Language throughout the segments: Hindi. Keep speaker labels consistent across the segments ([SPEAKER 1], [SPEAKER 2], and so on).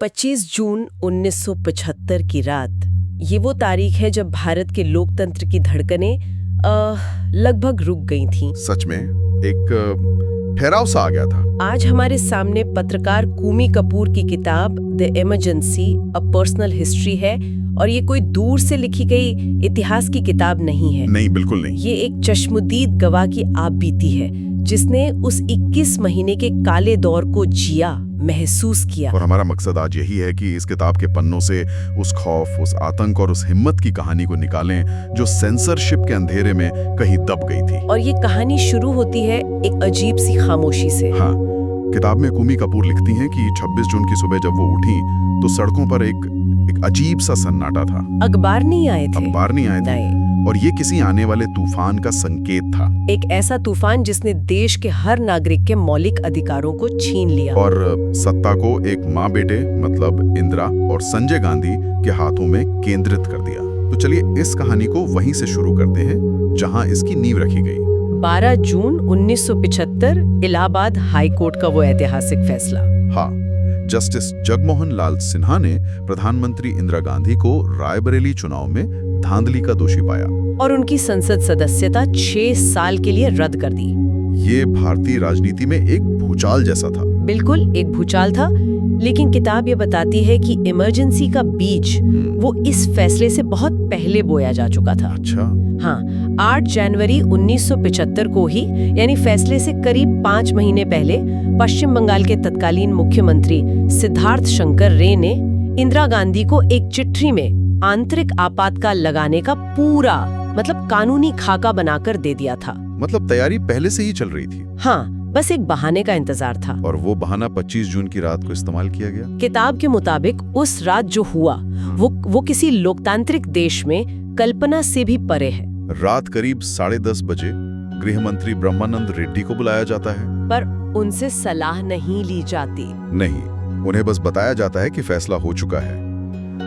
[SPEAKER 1] 25 जून 1975 की रात। ये वो तारीख है जब भारत के लोकतंत्र की धड़कनें लगभग रुक गई थीं।
[SPEAKER 2] सच में एक ठहराव सा आ गया था।
[SPEAKER 1] आज हमारे सामने पत्रकार कूमी कपूर की किताब the emergency a personal history है, और ये कोई दूर से लिखी गई इतिहास की किताब नहीं है।
[SPEAKER 2] नहीं, बिल्कुल नहीं।
[SPEAKER 1] ये एक चश्मदीद गवाह की आप बीती है, जिसने उस 21 महीने के काले दौर को जिया, महसूस किया।
[SPEAKER 2] और हमारा मकसद आज यही है कि इस किताब के पन्नों से उस खौफ, उस आतंक और उस हिम्मत की कहानी को निकालें जो सेंसरशिप के अंधेरे में कहीं दब गई थी।
[SPEAKER 1] और ये कहानी शुरू होती है एक अजीब सी खामोशी से।
[SPEAKER 2] हाँ, किताब में कूमी कपूर लिखती हैं कि 26 जून की सुबह जब वो उठी तो सड़कों पर एक अजीब सा सन्नाटा था।
[SPEAKER 1] अखबार नहीं आए थे।
[SPEAKER 2] अखबार नहीं आए थे, और ये किसी आने वाले तूफान का संकेत था।
[SPEAKER 1] एक ऐसा तूफान जिसने देश के हर नागरिक के मौलिक अधिकारों को छीन लिया
[SPEAKER 2] और सत्ता को एक माँ बेटे मतलब इंदिरा और संजय गांधी के हाथों में केंद्रित कर दिया। तो चलिए इस कहानी को वहीं से शुरू करते हैं जहां इसकी नींव रखी गई।
[SPEAKER 1] 12 जून 1975 इलाहाबाद हाई कोर्ट का वो ऐतिहासिक फैसला।
[SPEAKER 2] हाँ, जस्टिस जगमोहन लाल सिन्हा ने प्रधानमंत्री इंदिरा गांधी को रायबरेली चुनाव में धांधली का दोषी पाया
[SPEAKER 1] और उनकी संसद सदस्यता 6 साल के लिए रद्द कर दी।
[SPEAKER 2] ये भारतीय राजनीति में एक भूचाल जैसा था।
[SPEAKER 1] बिल्कुल एक भूचाल था, लेकिन किताब ये बताती है कि इमरजेंसी का बीज वो इस फैसले से बहुत पहले बोया जा चुका था।
[SPEAKER 2] अच्छा।
[SPEAKER 1] हाँ, 8 जनवरी 1975 को ही, यानी फैसले से करीब 5 महीने पहले, पश्चिम बंगाल के तत्कालीन मुख्यमंत्री सिद्धार्थ शंकर रे ने इंदिरा गांधी को एक चिट्ठी में आंतरिक आपातकाल लगाने का पूरा मतलब कानूनी खाका बनाकर दे दिया था।
[SPEAKER 2] मतलब तैयारी पहले से ही चल रही थी।
[SPEAKER 1] हाँ, बस एक बहाने का इंतजार था।
[SPEAKER 2] और वो बहाना 25 जून की रात को इस्तेमाल किया गया।
[SPEAKER 1] किताब के मुताबिक उस रात जो हुआ वो किसी लोकतांत्रिक देश में कल्पना से भी परे है।
[SPEAKER 2] रात करीब 10:30 बजे गृह मंत्री ब्रह्मानंद रेड्डी को बुलाया जाता है,
[SPEAKER 1] पर उनसे सलाह नहीं ली जाती।
[SPEAKER 2] नहीं, उन्हें बस बताया जाता है कि फैसला हो चुका है।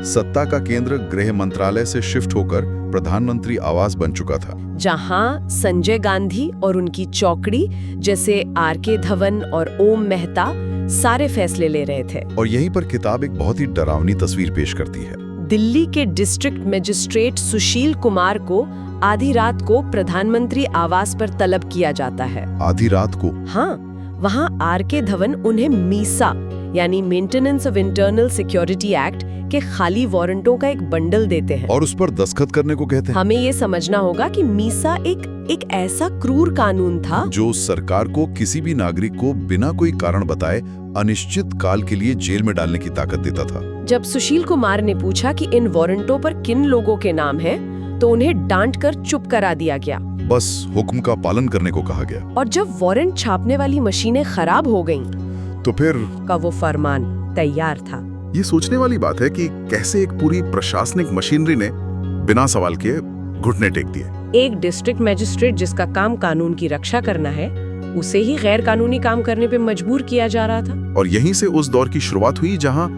[SPEAKER 2] सत्ता का केंद्र गृह मंत्रालय से शिफ्ट होकर प्रधानमंत्री आवास बन चुका था,
[SPEAKER 1] जहां संजय गांधी और उनकी चौकड़ी जैसे आर.के. धवन और ओम मेहता सारे फैसले ले रहे थे।
[SPEAKER 2] और यहीं पर किताब एक बहुत ही डरावनी तस्वीर पेश करती है।
[SPEAKER 1] दिल्ली के डिस्ट्रिक्ट मजिस्ट्रेट सुशील कुमार को आधी रात को प्रधानमंत्री आवास पर तलब किया जाता है।
[SPEAKER 2] आधी रात को?
[SPEAKER 1] हाँ, वहाँ आर.के. धवन उन्हें मीसा यानी maintenance of internal security act के खाली वारंटों का एक बंडल देते हैं
[SPEAKER 2] और उस पर दस्तखत करने को कहते हैं।
[SPEAKER 1] हमें ये समझना होगा कि मीसा एक ऐसा क्रूर कानून था
[SPEAKER 2] जो सरकार को किसी भी नागरिक को बिना कोई कारण बताए अनिश्चित काल के लिए जेल में डालने की ताकत देता था।
[SPEAKER 1] जब सुशील कुमार ने पूछा कि इन वारंटों पर किन लोगों के नाम हैं, तो उन्हें डांट कर चुप करा दिया गया।
[SPEAKER 2] बस हुक्म का पालन करने को कहा गया।
[SPEAKER 1] और जब वारंट छापने वाली मशीनें खराब हो गईं,
[SPEAKER 2] तो फिर
[SPEAKER 1] का वो फरमान तैयार था।
[SPEAKER 2] ये सोचने वाली बात है कि कैसे एक पूरी प्रशासनिक मशीनरी ने बिना सवाल किए घुटने टेक दिए।
[SPEAKER 1] एक डिस्ट्रिक्ट मजिस्ट्रेट जिसका काम कानून की रक्षा करना है, उसे ही गैर कानूनी काम करने पे मजबूर किया जा रहा था।
[SPEAKER 2] और यहीं से उस दौर की शुरुआत हुई जहां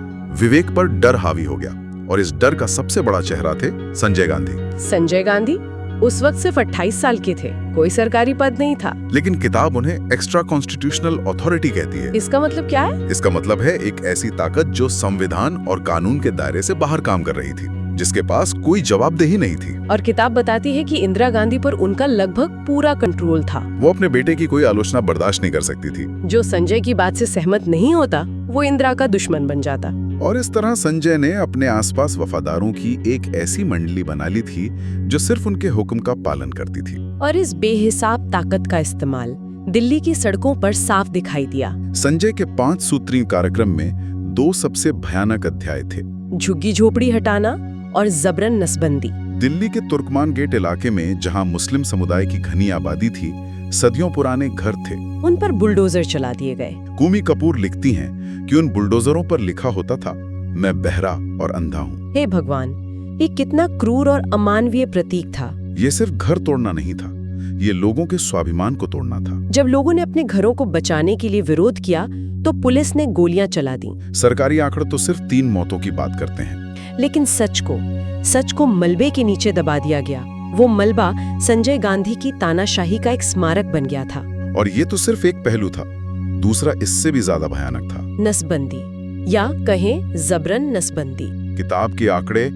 [SPEAKER 2] विवेक पर डर हावी हो गया, और इस डर का सबसे बड़ा चेहरा थे संजय गांधी।
[SPEAKER 1] संजय गांधी उस वक्त सिर्फ 28 साल के थे, कोई सरकारी पद नहीं था।
[SPEAKER 2] लेकिन किताब उन्हें एक्स्ट्रा कॉन्स्टिट्यूशनल अथॉरिटी कहती है।
[SPEAKER 1] इसका मतलब क्या है?
[SPEAKER 2] इसका मतलब है एक ऐसी ताकत जो संविधान और कानून के दायरे से बाहर काम कर रही थी, जिसके पास कोई जवाबदेही नहीं थी।
[SPEAKER 1] और किताब बताती है कि इंदिरा गांधी पर उनका लगभग पूरा कंट्रोल था।
[SPEAKER 2] वो अपने बेटे की कोई आलोचना बर्दाश्त नहीं कर सकती थी।
[SPEAKER 1] जो संजय की बात से सहमत नहीं होता, वो इंदिरा का दुश्मन बन जाता।
[SPEAKER 2] और इस तरह संजय ने अपने आसपास वफादारों की एक ऐसी मंडली बना ली थी जो सिर्फ उनके हुक्म का पालन करती थी।
[SPEAKER 1] और इस बेहिसाब ताकत का इस्तेमाल दिल्ली की सड़कों पर साफ दिखाई दिया।
[SPEAKER 2] संजय के 5 सूत्री कार्यक्रम में 2 सबसे भयानक अध्याय थे:
[SPEAKER 1] झुग्गी झोपड़ी हटाना और जबरन नसबंदी।
[SPEAKER 2] दिल्ली के तुर्कमान गेट इलाके में जहां मुस्लिम समुदाय की घनी आबादी थी, सदियों पुराने घर थे,
[SPEAKER 1] उन पर बुलडोजर चला दिए गए।
[SPEAKER 2] कूमी कपूर लिखती हैं कि उन बुलडोजरों पर लिखा होता था, मैं बहरा और अंधा हूँ।
[SPEAKER 1] हे भगवान, ये कितना क्रूर और अमानवीय प्रतीक था।
[SPEAKER 2] ये सिर्फ घर तोड़ना नहीं था, ये लोगों के स्वाभिमान को तोड़ना था।
[SPEAKER 1] जब लोगों ने अपने घरों को बचाने के लिए विरोध किया, तो पुलिस ने गोलियां चला दी।
[SPEAKER 2] सरकारी आंकड़े तो सिर्फ 3 मौतों की बात करते हैं,
[SPEAKER 1] लेकिन सच को मलबे के नीचे दबा दिया गया। वो मलबा संजय गांधी की तानाशाही का एक स्मारक बन गया था।
[SPEAKER 2] और ये तो सिर्फ एक पहलू था, दूसरा इससे भी ज्यादा भयानक था।
[SPEAKER 1] नसबंदी। या कहें जबरन नसबंदी।
[SPEAKER 2] किताब के आंकड़े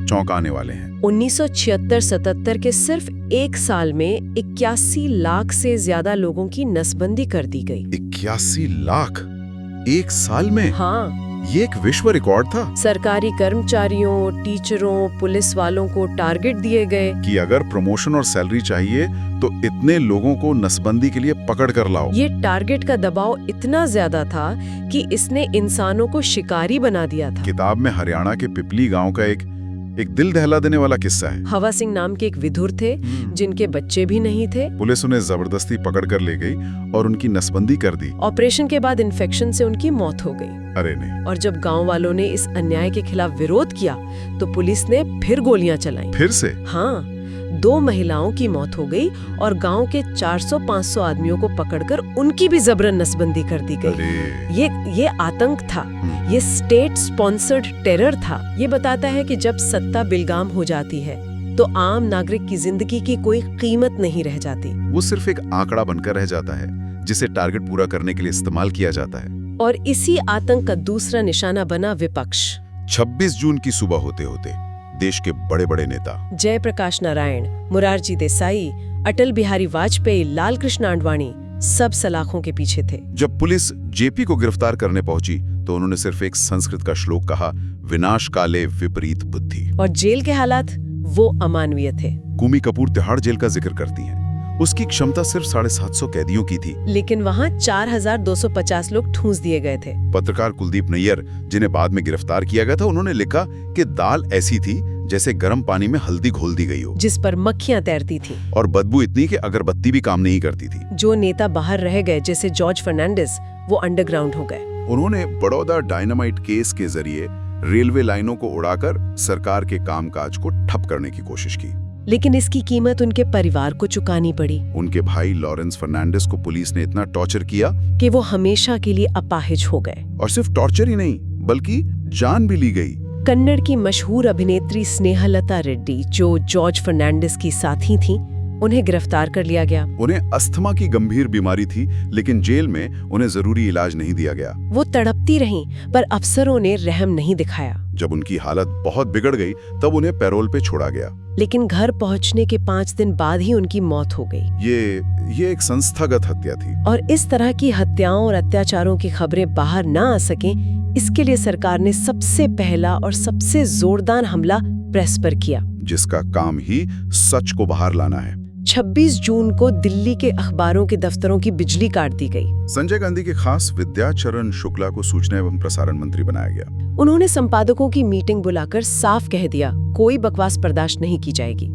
[SPEAKER 2] चौंकाने वाले हैं।
[SPEAKER 1] 1976-77 के सिर्फ एक साल में 81 लाख से ज्यादा लोगों की नसबंदी कर दी गई।
[SPEAKER 2] 81 लाख एक साल में?
[SPEAKER 1] हाँ,
[SPEAKER 2] ये एक विश्व रिकॉर्ड था।
[SPEAKER 1] सरकारी कर्मचारियों, टीचरों, पुलिस वालों को टारगेट दिए गए
[SPEAKER 2] कि अगर प्रमोशन और सैलरी चाहिए तो इतने लोगों को नसबंदी के लिए पकड़ कर लाओ।
[SPEAKER 1] ये टारगेट का दबाव इतना ज्यादा था कि इसने इंसानों को शिकारी बना दिया था।
[SPEAKER 2] किताब में हरियाणा के पिपली गांव का एक दिल दहला देने वाला किस्सा है।
[SPEAKER 1] हवा सिंह नाम के एक विधुर थे जिनके बच्चे भी नहीं थे।
[SPEAKER 2] पुलिस उन्हें जबरदस्ती पकड़ कर ले गई और उनकी नसबंदी कर दी।
[SPEAKER 1] ऑपरेशन के बाद इन्फेक्शन से उनकी मौत हो गई।
[SPEAKER 2] अरे नहीं।
[SPEAKER 1] और जब गांव वालों ने इस अन्याय के खिलाफ विरोध किया तो पुलिस ने फिर गोलियां चलाई।
[SPEAKER 2] फिर से?
[SPEAKER 1] हाँ, 2 महिलाओं की मौत हो गई और गांव के 400-500 आदमियों को पकड़कर उनकी भी जबरन नसबंदी कर दी गई। ये आतंक था, ये स्टेट स्पॉन्सर्ड टेरर था। ये बताता है कि जब सत्ता बिलगाम हो जाती है तो आम नागरिक की जिंदगी की कोई कीमत नहीं रह जाती।
[SPEAKER 2] वो सिर्फ एक आंकड़ा बनकर रह जाता है जिसे टारगेट पूरा करने के लिए इस्तेमाल किया जाता है।
[SPEAKER 1] और इसी आतंक का दूसरा निशाना बना विपक्ष।
[SPEAKER 2] 26 जून की सुबह होते होते देश के बड़े बड़े नेता
[SPEAKER 1] जयप्रकाश नारायण, मुरारजी देसाई, अटल बिहारी वाजपेयी, लाल कृष्ण आडवाणी सब सलाखों के पीछे थे।
[SPEAKER 2] जब पुलिस जेपी को गिरफ्तार करने पहुंची तो उन्होंने सिर्फ एक संस्कृत का श्लोक कहा, विनाश काले विपरीत बुद्धि।
[SPEAKER 1] और जेल के हालात वो अमानवीय थे।
[SPEAKER 2] कूमी कपूर तिहाड़ जेल का जिक्र करती हैं। उसकी क्षमता सिर्फ 750 कैदियों की थी,
[SPEAKER 1] लेकिन वहाँ 4250 लोग ठूंस दिए गए थे।
[SPEAKER 2] पत्रकार कुलदीप नैयर, जिन्हें बाद में गिरफ्तार किया गया था, उन्होंने लिखा कि दाल ऐसी थी जैसे गर्म पानी में हल्दी घोल दी गई हो,
[SPEAKER 1] जिस पर मक्खियां तैरती थीं।
[SPEAKER 2] और बदबू इतनी कि अगरबत्ती भी काम नहीं करती थी।
[SPEAKER 1] जो नेता बाहर रह गए जैसे जॉर्ज फर्नांडिस, वो अंडरग्राउंड हो गए।
[SPEAKER 2] उन्होंने बड़ौदा डायनामाइट केस के जरिए रेलवे लाइनों को उड़ाकर सरकार के कामकाज को ठप करने की कोशिश की।
[SPEAKER 1] लेकिन इसकी कीमत उनके परिवार को चुकानी पड़ी।
[SPEAKER 2] उनके भाई लॉरेंस फर्नांडिस को पुलिस ने इतना टॉर्चर किया
[SPEAKER 1] कि वो हमेशा के लिए अपाहिज हो गए।
[SPEAKER 2] और सिर्फ टॉर्चर ही नहीं बल्कि जान भी ली गई।
[SPEAKER 1] कन्नड़ की मशहूर अभिनेत्री स्नेहलता रेड्डी, जो जॉर्ज फर्नांडिस की साथी थी, उन्हें गिरफ्तार कर लिया गया।
[SPEAKER 2] उन्हें अस्थमा की गंभीर बीमारी थी, लेकिन जेल में उन्हें जरूरी इलाज नहीं दिया गया।
[SPEAKER 1] वो तड़पती रहीं, पर अफसरों ने रहम नहीं दिखाया।
[SPEAKER 2] जब उनकी हालत बहुत बिगड़ गई तब उन्हें पैरोल पे छोड़ा गया।
[SPEAKER 1] लेकिन घर पहुंचने के 5 दिन बाद ही उनकी मौत हो गई।
[SPEAKER 2] ये एक संस्थागत हत्या थी।
[SPEAKER 1] और इस तरह की हत्याओं और अत्याचारों की खबरें बाहर ना आ सकें, इसके लिए सरकार ने सबसे पहला और सबसे जोरदार हमला प्रेस पर किया,
[SPEAKER 2] जिसका काम ही सच को बाहर लाना है।
[SPEAKER 1] 26 जून को दिल्ली के अखबारों के दफ्तरों की बिजली काट दी गई।
[SPEAKER 2] संजय गांधी के खास विद्याचरण शुक्ला को सूचना एवं प्रसारण मंत्री बनाया गया।
[SPEAKER 1] उन्होंने संपादकों की मीटिंग बुलाकर साफ कह दिया, कोई बकवास बर्दाश्त नहीं की जाएगी।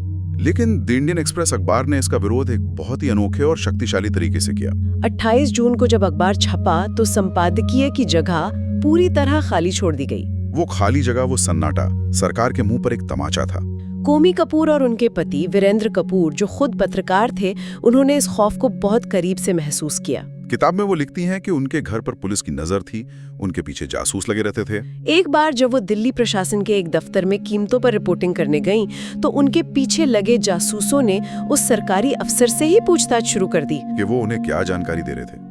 [SPEAKER 2] लेकिन द इंडियन एक्सप्रेस अखबार ने इसका विरोध एक बहुत ही अनोखे और शक्तिशाली तरीके से किया।
[SPEAKER 1] 28 जून को जब अखबार छपा तो संपादकीय की जगह पूरी तरह खाली छोड़ दी गई।
[SPEAKER 2] वो खाली जगह, वो सन्नाटा सरकार के मुंह पर एक तमाचा था।
[SPEAKER 1] कूमी कपूर और उनके पति वीरेंद्र कपूर, जो खुद पत्रकार थे, उन्होंने इस खौफ को बहुत करीब से महसूस किया।
[SPEAKER 2] किताब में वो लिखती हैं कि उनके घर पर पुलिस की नजर थी, उनके पीछे जासूस लगे रहते थे।
[SPEAKER 1] एक बार जब वो दिल्ली प्रशासन के एक दफ्तर में कीमतों पर रिपोर्टिंग करने गईं, तो उनके पीछे लगे जासूसों ने उस सरकारी अफसर से ही पूछताछ शुरू कर दी
[SPEAKER 2] कि वो उन्हें क्या जानकारी दे रहे थे।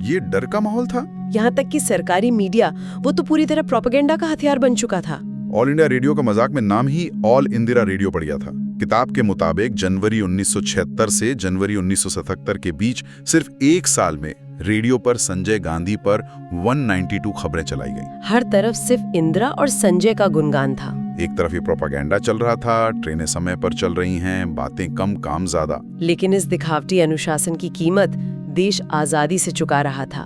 [SPEAKER 2] ये डर का माहौल था।
[SPEAKER 1] यहाँ तक कि सरकारी मीडिया, वो तो पूरी तरह प्रोपेगेंडा का हथियार बन चुका था।
[SPEAKER 2] ऑल इंडिया रेडियो का मजाक में नाम ही ऑल इंदिरा रेडियो पड़ गया था। किताब के मुताबिक जनवरी 1976 से जनवरी 1977 के बीच सिर्फ एक साल में रेडियो पर संजय गांधी पर 192 खबरें चलाई गई।
[SPEAKER 1] हर तरफ सिर्फ इंदिरा और संजय का गुणगान था।
[SPEAKER 2] एक तरफ ये प्रोपेगेंडा चल रहा था, ट्रेनें समय पर चल रही हैं, बातें कम काम ज्यादा।
[SPEAKER 1] लेकिन इस दिखावटी अनुशासन की कीमत देश आजादी से चुका रहा था।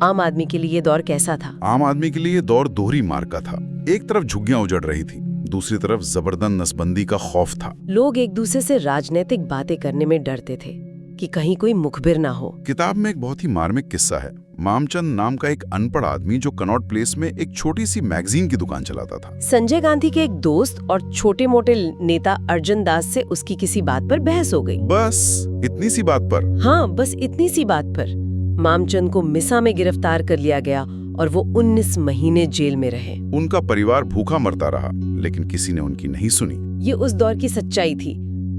[SPEAKER 1] आम आदमी के लिए ये दौर कैसा था?
[SPEAKER 2] आम आदमी के लिए ये दौर दोहरी मार का था। एक तरफ झुग्गियां उजड़ रही थी, दूसरी तरफ जबरदस्त नसबंदी का खौफ था।
[SPEAKER 1] लोग एक दूसरे से राजनीतिक बातें करने में डरते थे कि कहीं कोई मुखबिर ना हो।
[SPEAKER 2] किताब में एक बहुत ही मार्मिक किस्सा है। मामचंद नाम का एक अनपढ़ आदमी जो कनॉट प्लेस में एक छोटी सी मैगजीन की दुकान चलाता था।
[SPEAKER 1] संजय गांधी के एक दोस्त और छोटे मोटे नेता अर्जुन दास से उसकी किसी बात पर बहस हो गई।
[SPEAKER 2] बस इतनी सी बात पर?
[SPEAKER 1] हाँ, बस इतनी सी बात पर मामचंद को मिसा में गिरफ्तार कर लिया गया और वो 19 महीने जेल में रहे।
[SPEAKER 2] उनका परिवार भूखा मरता रहा, लेकिन किसी ने उनकी नहीं सुनी।
[SPEAKER 1] ये उस दौर की सच्चाई थी।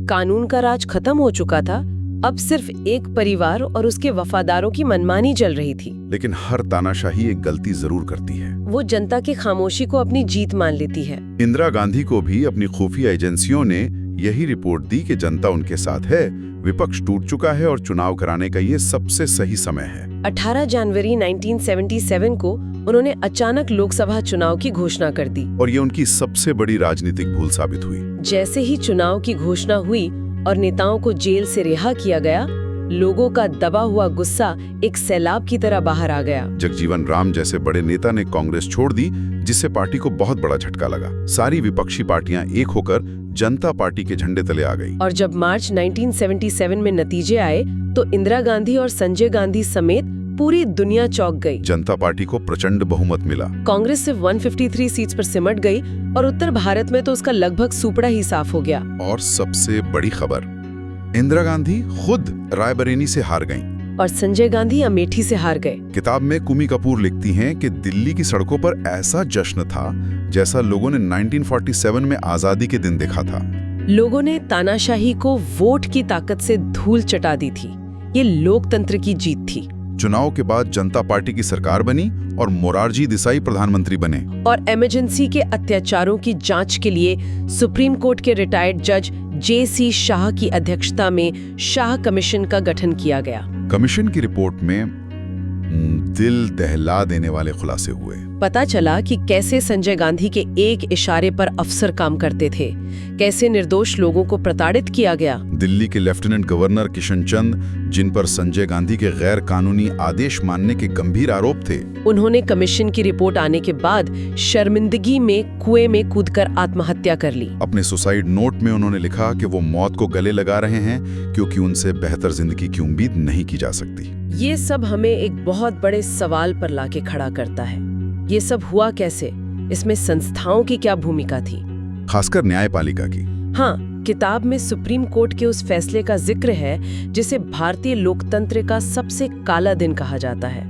[SPEAKER 1] कानून का राज खत्म हो चुका था, अब सिर्फ एक परिवार और उसके वफादारों की मनमानी चल रही थी।
[SPEAKER 2] लेकिन हर तानाशाही एक गलती जरूर करती है।
[SPEAKER 1] वो जनता की खामोशी को अपनी जीत मान लेती है।
[SPEAKER 2] इंदिरा गांधी को भी अपनी खुफिया एजेंसियों ने यही रिपोर्ट दी कि जनता उनके साथ है, विपक्ष टूट चुका है और चुनाव कराने का ये सबसे सही समय है।
[SPEAKER 1] 18 जनवरी 1977 को उन्होंने अचानक लोकसभा चुनाव की घोषणा कर दी।
[SPEAKER 2] और ये उनकी सबसे बड़ी राजनीतिक भूल साबित हुई।
[SPEAKER 1] जैसे ही चुनाव की घोषणा हुई और नेताओं को जेल से रिहा किया गया, लोगों का दबा हुआ गुस्सा एक सैलाब की तरह बाहर आ गया।
[SPEAKER 2] जगजीवन राम जैसे बड़े नेता ने कांग्रेस छोड़ दी, जिससे पार्टी को बहुत बड़ा झटका लगा। सारी विपक्षी पार्टियां एक होकर जनता पार्टी के झंडे तले आ गई।
[SPEAKER 1] और जब मार्च 1977 में नतीजे आए तो इंदिरा गांधी और संजय गांधी समेत पूरी दुनिया चौंक गई।
[SPEAKER 2] जनता पार्टी को प्रचंड बहुमत मिला।
[SPEAKER 1] कांग्रेस सिर्फ 153 सीट्स पर सिमट गई और उत्तर भारत में तो उसका लगभग सुपड़ा ही साफ हो गया।
[SPEAKER 2] और सबसे बड़ी खबर, इंदिरा गांधी खुद रायबरेली से हार गईं।
[SPEAKER 1] और संजय गांधी अमेठी से हार गए।
[SPEAKER 2] किताब में कुमी कपूर लिखती हैं कि दिल्ली की सड़कों पर ऐसा जश्न था जैसा लोगों ने 1947 में आजादी के दिन देखा था।
[SPEAKER 1] लोगों ने तानाशाही को वोट की ताकत से धूल चटा दी थी। ये लोकतंत्र की जीत थी।
[SPEAKER 2] चुनाव के बाद जनता पार्टी की सरकार बनी और मोरारजी देसाई प्रधानमंत्री बने।
[SPEAKER 1] और इमरजेंसी के अत्याचारों की जांच के लिए सुप्रीम कोर्ट के रिटायर्ड जज J.C. शाह की अध्यक्षता में शाह कमीशन का गठन किया गया।
[SPEAKER 2] कमीशन की रिपोर्ट में दिल दहला देने वाले खुलासे हुए।
[SPEAKER 1] पता चला कि कैसे संजय गांधी के एक इशारे पर अफसर काम करते थे, कैसे निर्दोष लोगों को प्रताड़ित किया गया।
[SPEAKER 2] दिल्ली के लेफ्टिनेंट गवर्नर किशन चंद, जिन पर संजय गांधी के गैर कानूनी आदेश मानने के गंभीर आरोप थे, उन्होंने
[SPEAKER 1] कमीशन की रिपोर्ट आने के बाद शर्मिंदगी में कुएं में कूदकर आत्महत्या कर ली।
[SPEAKER 2] अपने सुसाइड नोट में उन्होंने लिखा कि वो मौत को गले लगा रहे हैं क्योंकि उनसे बेहतर जिंदगी की उम्मीद नहीं की जा सकती।
[SPEAKER 1] ये सब हमें एक बहुत बड़े सवाल पर लाके खड़ा करता है। ये सब हुआ कैसे? इसमें संस्थाओं की क्या भूमिका थी,
[SPEAKER 2] खासकर न्यायपालिका की?
[SPEAKER 1] हाँ, किताब में सुप्रीम कोर्ट के उस फैसले का जिक्र है जिसे भारतीय लोकतंत्र का सबसे काला दिन कहा जाता है,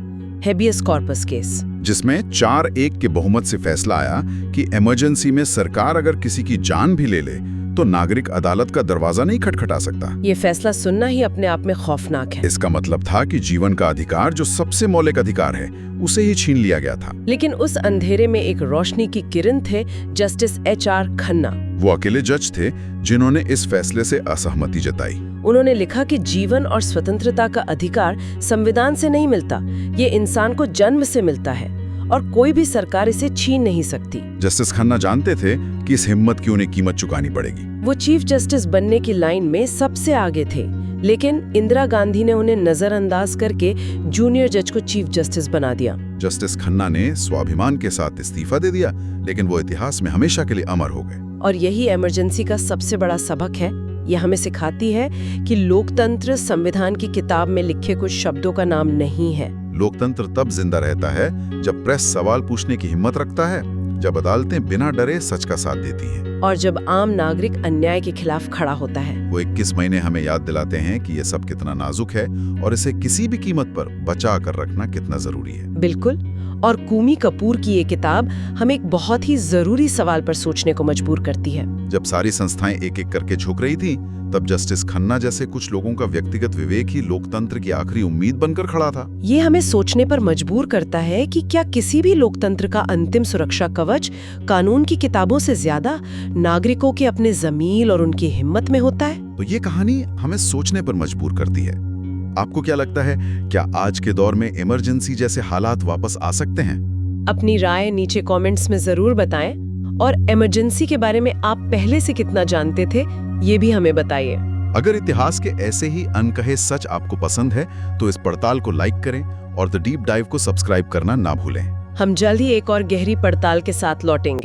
[SPEAKER 1] हेबियस कॉर्पस केस,
[SPEAKER 2] जिसमें 4-1 के बहुमत से फैसला आया कि इमरजेंसी में सरकार अगर किसी की जान भी ले ले तो नागरिक अदालत का दरवाजा नहीं खटखटा सकता।
[SPEAKER 1] ये फैसला सुनना ही अपने आप में खौफनाक है।
[SPEAKER 2] इसका मतलब था कि जीवन का अधिकार, जो सबसे मौलिक अधिकार है, उसे ही छीन लिया गया था।
[SPEAKER 1] लेकिन उस अंधेरे में एक रोशनी की किरण थे जस्टिस H.R. खन्ना।
[SPEAKER 2] वो अकेले जज थे जिन्होंने इस फैसले से असहमति जताई।
[SPEAKER 1] उन्होंने लिखा कि जीवन और स्वतंत्रता का अधिकार संविधान से नहीं मिलता, ये इंसान को जन्म से मिलता है और कोई भी सरकार इसे छीन नहीं सकती।
[SPEAKER 2] जस्टिस खन्ना जानते थे कि इस हिम्मत की उन्हें कीमत चुकानी पड़ेगी।
[SPEAKER 1] वो चीफ जस्टिस बनने की लाइन में सबसे आगे थे, लेकिन इंदिरा गांधी ने उन्हें नजरअंदाज करके जूनियर जज को चीफ जस्टिस बना दिया।
[SPEAKER 2] जस्टिस खन्ना ने स्वाभिमान के साथ इस्तीफा दे दिया, लेकिन वो इतिहास में हमेशा के लिए अमर हो गए।
[SPEAKER 1] और यही इमरजेंसी का सबसे बड़ा सबक है। यह हमें सिखाती है कि लोकतंत्र संविधान की किताब में लिखे कुछ शब्दों का नाम नहीं है।
[SPEAKER 2] लोकतंत्र तब जिंदा रहता है जब प्रेस सवाल पूछने की हिम्मत रखता है, जब अदालतें बिना डरे सच का साथ देती हैं,
[SPEAKER 1] और जब आम नागरिक अन्याय के खिलाफ खड़ा होता है।
[SPEAKER 2] वो 21 महीने हमें याद दिलाते हैं कि ये सब कितना नाजुक है और इसे किसी भी कीमत पर बचा कर रखना कितना जरूरी है।
[SPEAKER 1] बिल्कुल। और कुमी कपूर की ये किताब हमें एक बहुत ही जरूरी सवाल पर सोचने को मजबूर करती है।
[SPEAKER 2] जब सारी संस्थाएं एक एक करके झुक रही थी, तब जस्टिस खन्ना जैसे कुछ लोगों का व्यक्तिगत विवेक ही लोकतंत्र की आखिरी उम्मीद बनकर खड़ा था।
[SPEAKER 1] ये हमें सोचने पर मजबूर करता है कि क्या किसी भी लोकतंत्र का अंतिम सुरक्षा कवच कानून की किताबों से ज्यादा नागरिकों के अपने ज़मीर और उनकी हिम्मत में होता है?
[SPEAKER 2] तो ये कहानी हमें सोचने पर मजबूर करती है। आपको क्या लगता है, क्या आज के दौर में इमरजेंसी जैसे हालात वापस आ सकते हैं?
[SPEAKER 1] अपनी राय नीचे कमेंट्स में जरूर बताएं और इमरजेंसी के बारे में आप पहले से कितना जानते थे, ये भी हमें बताइए।
[SPEAKER 2] अगर इतिहास के ऐसे ही अनकहे सच आपको पसंद है तो इस पड़ताल को लाइक करें और द डीप डाइव को सब्सक्राइब करना ना भूलें।
[SPEAKER 1] हम जल्द ही एक और गहरी पड़ताल के साथ लौटेंगे।